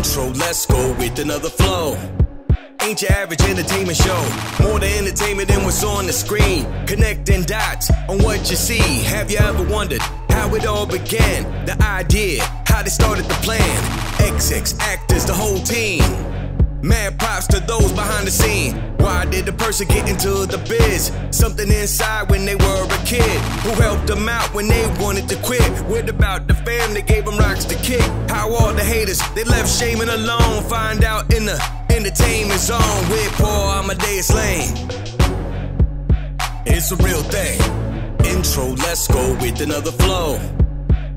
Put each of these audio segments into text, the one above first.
Intro, let's go with another flow. Ain't your average entertainment show. More to entertainment than what's on the screen. Connecting dots on what you see. Have you ever wondered how it all began? The idea, how they started the plan. XX actors, the whole team. Mad props to those behind the scene. Why did the person get into the biz? Something inside when they were a kid. Who helped them out when they wanted to quit? What about the fam that gave them rocks to kick? How all the haters, they left shaming alone. Find out in the entertainment zone with Paul Amadeus Lane. It's a real thing. Intro, let's go with another flow.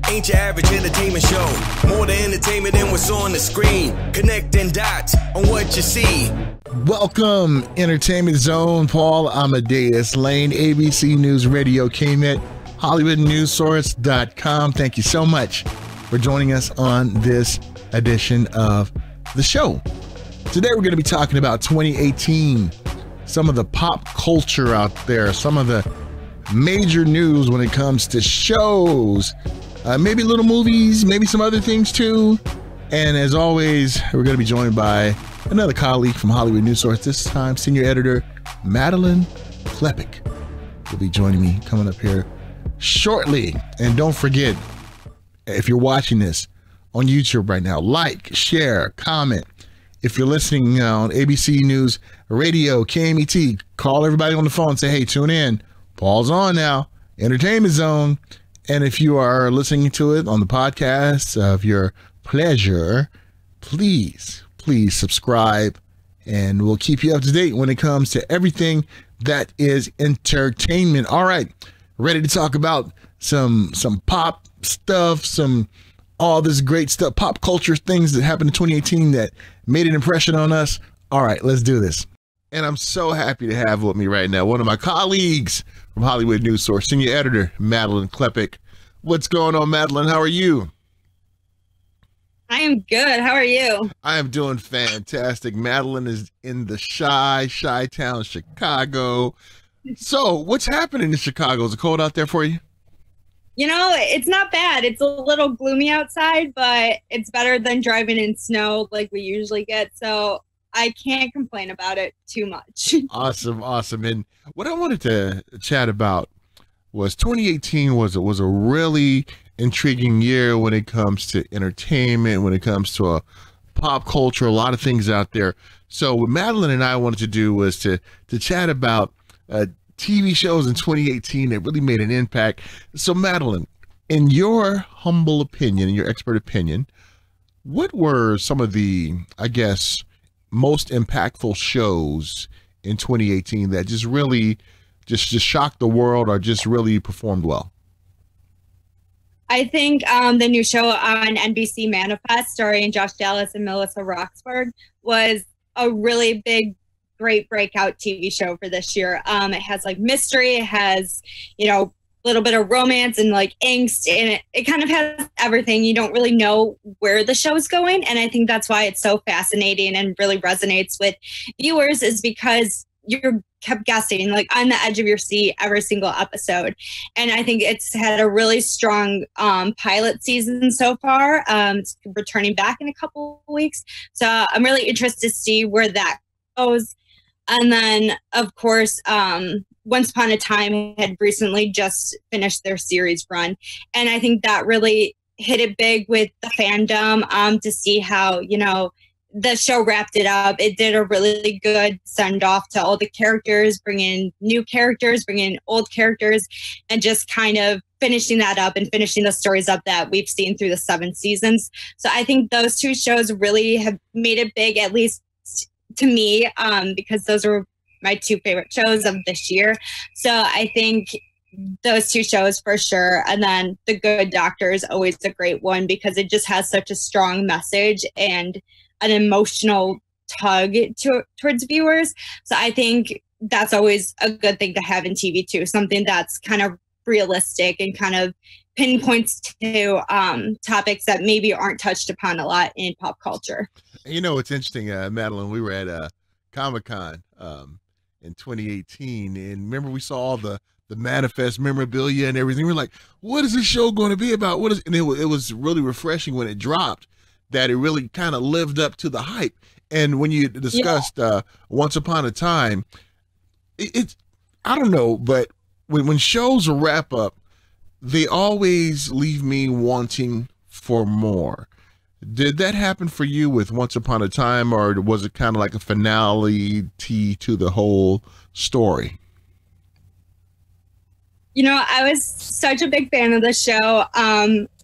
Ain't your average entertainment show. More to entertainment than what's on the screen. Connecting dots on what you see. Welcome, Entertainment Zone. Paul Amadeus Lane, ABC News Radio, KMET, HollywoodNewsSource.com. Thank you so much for joining us on this edition of the show. Today we're going to be talking about 2018, some of the pop culture out there, some of the major news when it comes to shows, maybe little movies, maybe some other things too. And as always, we're going to be joined by another colleague from Hollywood News Source, this time senior editor Madeline Klepek will be joining me coming up here shortly. And don't forget, if you're watching this on YouTube right now, like, share, comment. If you're listening on ABC News Radio, KMET, call everybody on the phone and say, hey, tune in. Paul's on now, Entertainment Zone. And if you are listening to it on the podcast of your pleasure, please subscribe, and we'll keep you up to date when it comes to everything that is entertainment. All right, ready to talk about some pop stuff, all this great stuff, pop culture things that happened in 2018 that made an impression on us. All right, let's do this. And I'm so happy to have with me right now one of my colleagues from Hollywood News Source, senior editor Madeline Klepek. What's going on, Madeline? How are you? I am good. How are you? I am doing fantastic. Madeline is in the Chi-Town, Chicago. So what's happening in Chicago? Is it cold out there for you? You know, it's not bad. It's a little gloomy outside, but it's better than driving in snow like we usually get. So I can't complain about it too much. Awesome. And what I wanted to chat about was 2018 was a really intriguing year when it comes to entertainment, when it comes to pop culture, a lot of things out there. So what Madeline and I wanted to do was to chat about TV shows in 2018 that really made an impact. So Madeline, in your humble opinion, in your expert opinion, what were some of the, I guess, most impactful shows in 2018 that just really just shocked the world or just really performed well? I think the new show on NBC, Manifest, starring Josh Dallas and Melissa Roxburgh, was a really big, great breakout TV show for this year. It has like mystery, it has, a little bit of romance and like angst, and it kind of has everything. You don't really know where the show is going, and I think that's why it's so fascinating and really resonates with viewers, is because you're kept guessing, like on the edge of your seat every single episode. And I think it's had a really strong pilot season so far. It's returning back in a couple of weeks, so I'm really interested to see where that goes. And then, of course, Once Upon a Time had recently just finished their series run, and I think that really hit it big with the fandom, to see how, the show wrapped it up. It did a really good send off to all the characters, bringing new characters, bringing old characters, and just kind of finishing that up and finishing the stories up that we've seen through the 7 seasons. So I think those two shows really have made it big, at least to me, because those were my 2 favorite shows of this year. So I think those 2 shows for sure. And then The Good Doctor is always a great one because it just has such a strong message and an emotional tug towards viewers. So I think that's always a good thing to have in TV too, something that's kind of realistic and kind of pinpoints to topics that maybe aren't touched upon a lot in pop culture. It's interesting, Madeline, we were at Comic-Con in 2018, and remember we saw all the Manifest memorabilia and everything. We're like, what is this show going to be about? And it was really refreshing when it dropped, that it really kind of lived up to the hype. And when you discussed Once Upon a Time, it's I don't know, but when shows wrap up, they always leave me wanting for more. Did that happen for you with Once Upon a Time, or was it kind of like a finale to the whole story? You know, I was such a big fan of the show.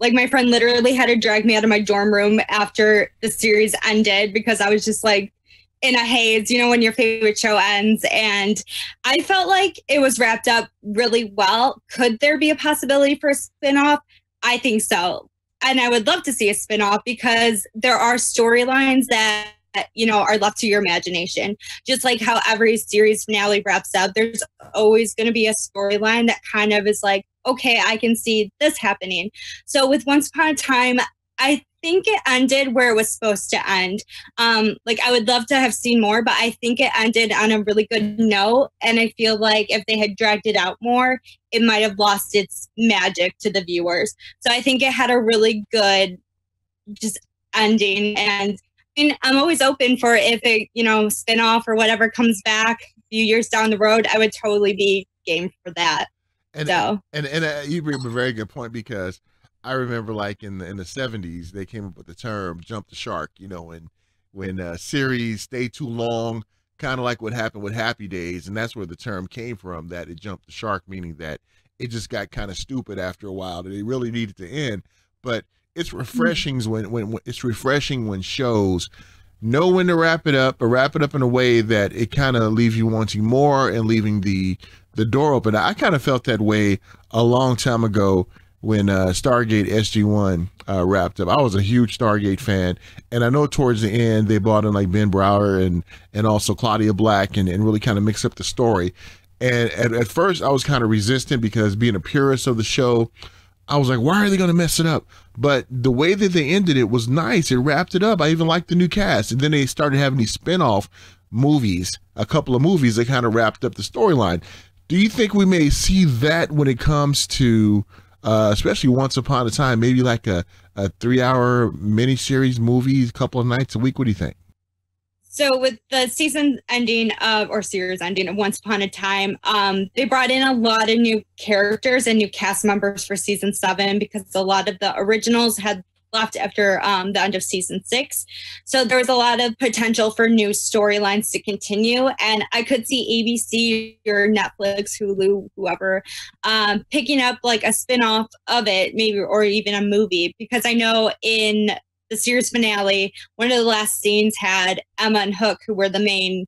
Like, my friend literally had to drag me out of my dorm room after the series ended because I was just like in a haze, you know, when your favorite show ends. And I felt like it was wrapped up really well. Could there be a possibility for a spinoff? I think so. And I would love to see a spinoff because there are storylines that, you know, are left to your imagination. Just like how every series finale wraps up, there's always going to be a storyline that kind of is like, okay, I can see this happening. So with Once Upon a Time, I think it ended where it was supposed to end. Like, I would love to have seen more, but I think it ended on a really good note. And I feel like if they had dragged it out more, it might have lost its magic to the viewers. So I think it had a really good just ending. And I mean, I'm always open for if a, you know, spinoff or whatever comes back a few years down the road, I would totally be game for that. And you bring up a very good point, because I remember like in the 70s, they came up with the term jump the shark, you know, and when series stay too long, kind of like what happened with Happy Days. And that's where the term came from, that it jumped the shark, meaning that it just got kind of stupid after a while, that it really needed to end. But it's refreshing when it's refreshing when shows know when to wrap it up, or wrap it up in a way that it kind of leaves you wanting more and leaving the door open. I kind of felt that way a long time ago when Stargate SG-1 wrapped up. I was a huge Stargate fan, and I know towards the end they brought in like Ben Brower and also Claudia Black and really kind of mixed up the story. And at first I was kind of resistant, because being a purist of the show, I was like, why are they going to mess it up? But the way that they ended it was nice. It wrapped it up. I even liked the new cast. And then they started having these spin-off movies, a couple of movies that kind of wrapped up the storyline. Do you think we may see that when it comes to, especially Once Upon a Time, maybe like a 3-hour miniseries movie, a couple of nights a week? What do you think? So with the series ending of Once Upon a Time, they brought in a lot of new characters and new cast members for season 7, because a lot of the originals had left after the end of season 6. So there was a lot of potential for new storylines to continue. And I could see ABC or Netflix, Hulu, whoever, picking up like a spin-off of it, maybe, or even a movie, because I know in the series finale, one of the last scenes had Emma and Hook, who were the main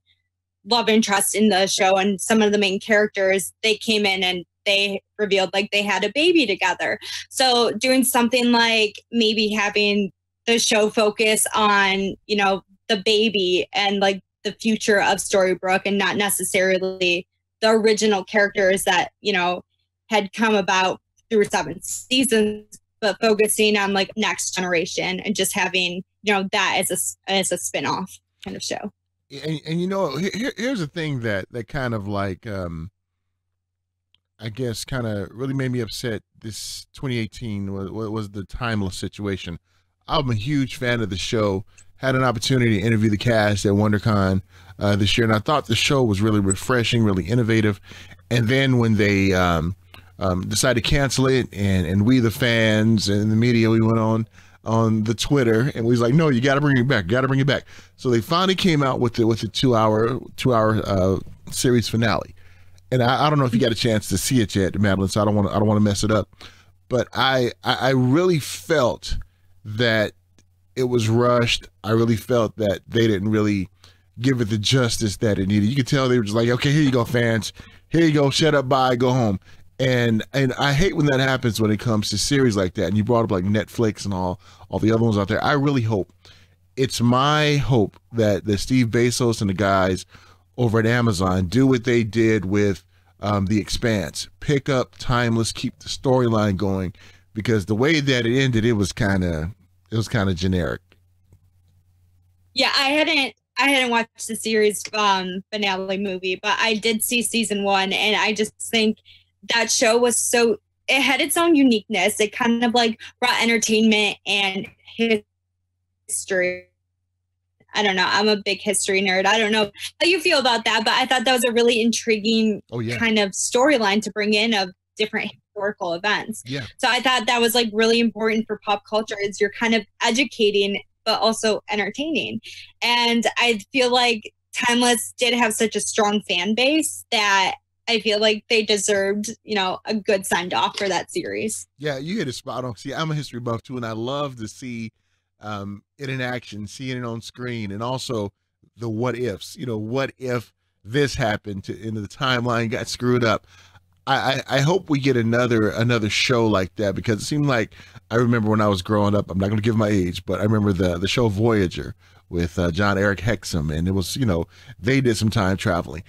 love interest in the show, and some of the main characters, they came in and they revealed like they had a baby together. So doing something like maybe having the show focus on, you know, the baby and like the future of Storybrooke, and not necessarily the original characters that, you know, had come about through 7 seasons, but focusing on like next generation and just having, you know, that as a spin-off kind of show. And you know, here's the thing that kind of like, I guess kind of really made me upset this 2018 was the Timeless situation. I'm a huge fan of the show. Had an opportunity to interview the cast at WonderCon this year, and I thought the show was really refreshing, really innovative. And then when they decided to cancel it, and we, the fans and the media, we went on the Twitter, and we was like, no, you got to bring it back. So they finally came out with the 2-hour series finale. And I don't know if you got a chance to see it yet, Madeline, so I don't want to mess it up. But I really felt that it was rushed. I really felt that they didn't really give it the justice that it needed. You could tell they were just like, okay, here you go, fans. Here you go. Shut up. Bye. Go home. And I hate when that happens when it comes to series like that. And you brought up like Netflix and all the other ones out there. I really hope, it's my hope that Steve Bezos and the guys over at Amazon do what they did with The Expanse. Pick up Timeless, keep the storyline going, because the way that it ended, it was kind of generic. Yeah, I hadn't watched the series finale movie, but I did see season 1, and I just think that show was it had its own uniqueness. It kind of like brought entertainment and history. I don't know. I'm a big history nerd. I don't know how you feel about that, but I thought that was a really intriguing kind of storyline to bring in of different historical events. Yeah. So I thought that was like really important for pop culture, is you're kind of educating, but also entertaining. And I feel like Timeless did have such a strong fan base that I feel like they deserved, a good send off for that series. Yeah, you hit it spot on. See, I'm a history buff too, and I love to see it in action, seeing it on screen, and also the what ifs. What if this happened and the timeline got screwed up? I hope we get another show like that, because it seemed like, I remember when I was growing up, I'm not going to give my age, but I remember the show Voyager with John Eric Hexum, and it was, they did some time traveling,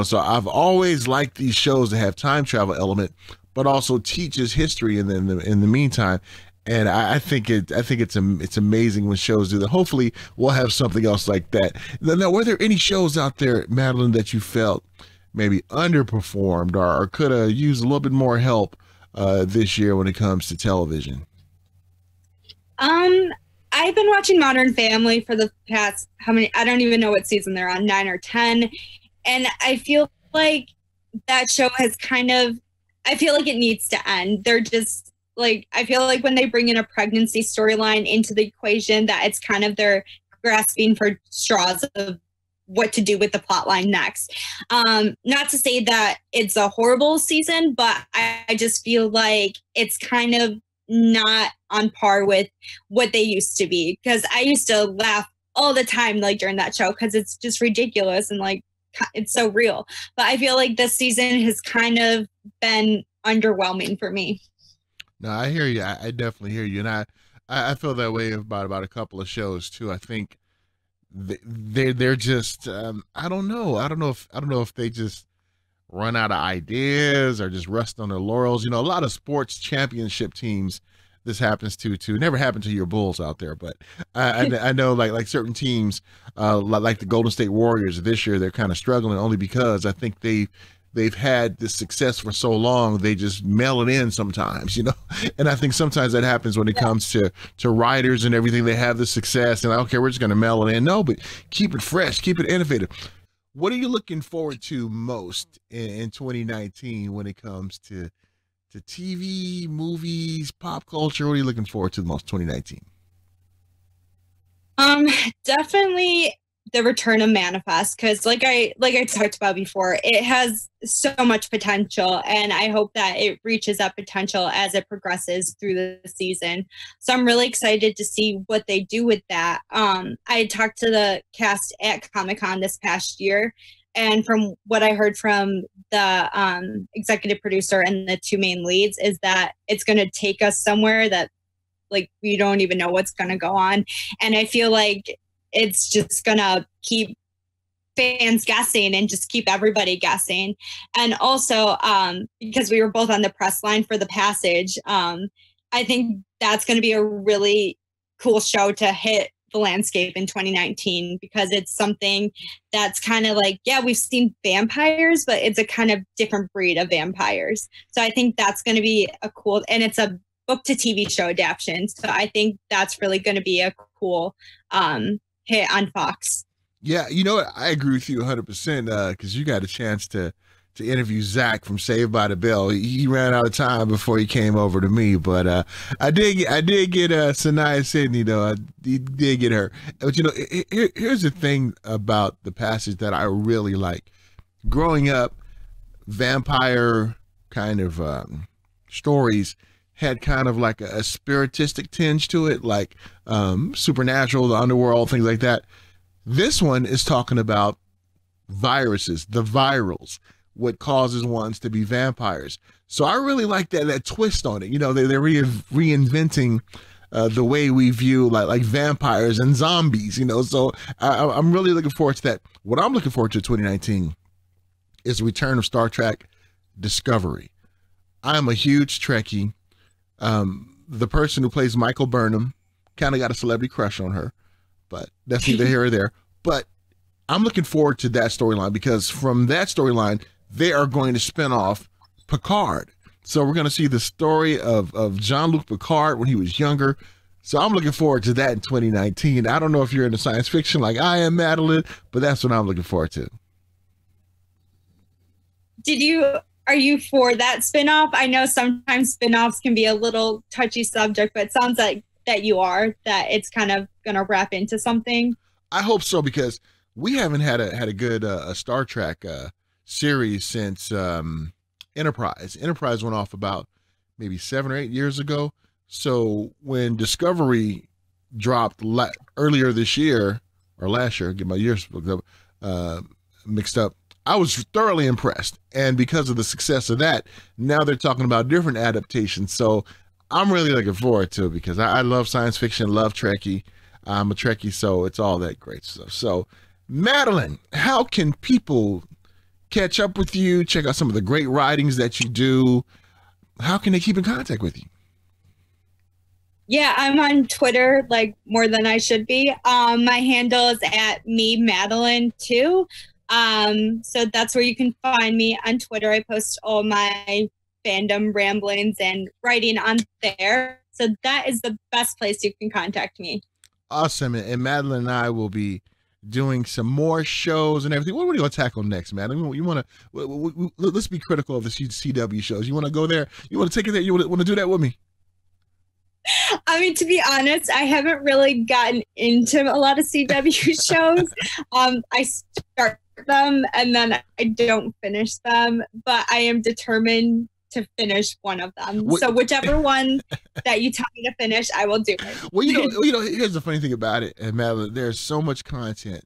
so I've always liked these shows that have time travel element, but also teaches history in the meantime. And I think it's amazing when shows do that. Hopefully we'll have something else like that. Now, were there any shows out there, Madeline, that you felt maybe underperformed or could have used a little bit more help this year when it comes to television? I've been watching Modern Family for the past, I don't even know what season they're on, 9 or 10. And I feel like that show has I feel like it needs to end. They're just I feel like when they bring in a pregnancy storyline into the equation, that it's kind of they're grasping for straws of what to do with the plot line next. Not to say that it's a horrible season, but I just feel like it's kind of not on par with what they used to be, because I used to laugh all the time during that show, because it's just ridiculous and it's so real. But I feel like this season has kind of been underwhelming for me. No, I hear you. I definitely hear you, and I feel that way about a couple of shows too. I think they're just I don't know if they just run out of ideas or just rest on their laurels. A lot of sports championship teams this happens to. Never happened to your Bulls out there, but I know like certain teams like the Golden State Warriors this year, they're kind of struggling only because I think they've had this success for so long, they just mail it in sometimes, and I think sometimes that happens when it comes to writers and everything. They have the success and okay, we're just going to mail it in. No, but keep it fresh, keep it innovative. What are you looking forward to most in 2019 when it comes to TV, movies, pop culture? What are you looking forward to the most 2019? Definitely the return of Manifest, because like I talked about before, it has so much potential, and I hope that it reaches that potential as it progresses through the season. So I'm really excited to see what they do with that. I talked to the cast at Comic-Con this past year, and from what I heard from the executive producer and the two main leads is that it's going to take us somewhere that we don't even know what's going to go on. And I feel like it's just going to keep fans guessing and just keep everybody guessing. And also, because we were both on the press line for The Passage, I think that's going to be a really cool show to hit the landscape in 2019, because it's something that's kind of we've seen vampires, but it's a kind of different breed of vampires. So I think that's going to be and it's a book to TV show adaptation. So I think that's really going to be a cool hit on Fox. Yeah, I agree with you 100% because you got a chance to interview Zach from Saved by the Bell. He ran out of time before he came over to me, but I did get Sanaya Sidney though. I did get her. But here's the thing about The Passage that I really like. Growing up, vampire kind of stories had kind of like a spiritistic tinge to it, like supernatural, the underworld, things like that. This one is talking about viruses, the virals, what causes ones to be vampires. So I really like that twist on it. They're reinventing the way we view like vampires and zombies. So I'm really looking forward to that. What I'm looking forward to 2019 is the return of Star Trek Discovery. I'm a huge Trekkie. The person who plays Michael Burnham, kind of got a celebrity crush on her, but that's neither here or there. But I'm looking forward to that storyline, because from that storyline, they are going to spin off Picard. So we're going to see the story of Jean-Luc Picard when he was younger, So I'm looking forward to that in 2019. I don't know if you're into science fiction like I am, Madeline, but that's what I'm looking forward to. Are you for that spinoff? I know sometimes spinoffs can be a little touchy subject, but it sounds like that that it's kind of going to wrap into something. I hope so, because we haven't had a good Star Trek series since Enterprise. Enterprise went off about maybe 7 or 8 years ago. So when Discovery dropped earlier this year or last year, get my years mixed up, I was thoroughly impressed. And because of the success of that, now they're talking about different adaptations. So I'm really looking forward to it, because I love science fiction, love Trekkie. I'm a Trekkie, so it's all that great stuff. So, Madeline, how can people catch up with you, check out some of the great writings that you do? How can they keep in contact with you? Yeah, I'm on Twitter like more than I should be. My handle is @MeMadeline2. So that's where you can find me on Twitter. I post all my fandom ramblings and writing on there. So that is the best place you can contact me. Awesome. And Madeline and I will be doing some more shows and everything. What are we going to tackle next, Madeline? You want to, let's be critical of the CW shows. You want to go there? You want to take it there? You want to do that with me? I mean, to be honest, I haven't really gotten into a lot of CW shows. I start them and then I don't finish them, but I am determined to finish one of them. So whichever one that you tell me to finish, I will do it. Well, here's the funny thing about it, Madeline. There's so much content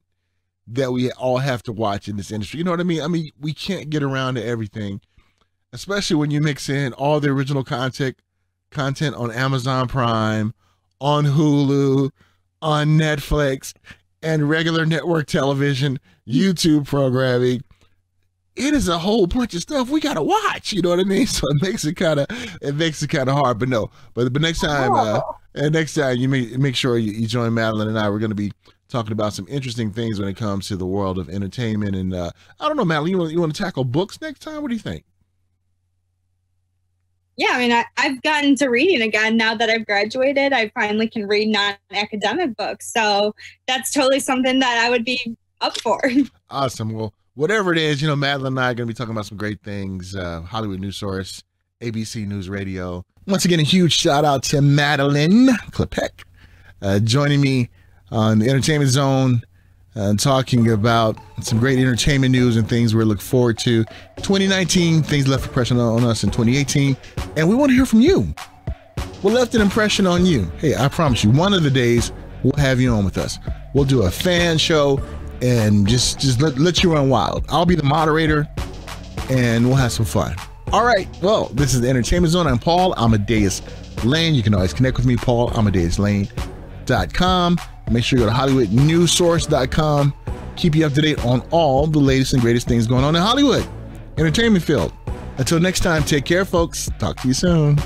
that we all have to watch in this industry. You know what I mean? I mean, we can't get around to everything, especially when you mix in all the original content on Amazon Prime, on Hulu, on Netflix, and regular network television, YouTube programming. It is a whole bunch of stuff we gotta watch. You know what I mean? So it makes it kind of hard. But no, but next time, you make sure you join Madeline and I. We're going to be talking about some interesting things when it comes to the world of entertainment. And I don't know, Madeline, you want to tackle books next time? What do you think? Yeah, I mean, I've gotten to reading again now that I've graduated. I finally can read non-academic books. So that's totally something that I would be up for. Awesome. Well, whatever it is, Madeline and I are going to be talking about some great things. Hollywood News Source, ABC News Radio. Once again, a huge shout out to Madeline Klepek joining me on the Entertainment Zone, talking about some great entertainment news and things we're looking forward to. 2019, things left an impression on us in 2018, and we want to hear from you. What left an impression on you? Hey, I promise you, one of the days we'll have you on with us. We'll do a fan show and just let you run wild. I'll be the moderator, and we'll have some fun. All right, well, this is the Entertainment Zone. I'm Paul Amadeus Lane. You can always connect with me, PaulAmadeusLane.com. Make sure you go to HollywoodNewsSource.com. Keep you up to date on all the latest and greatest things going on in Hollywood entertainment field. Until next time, take care, folks. Talk to you soon.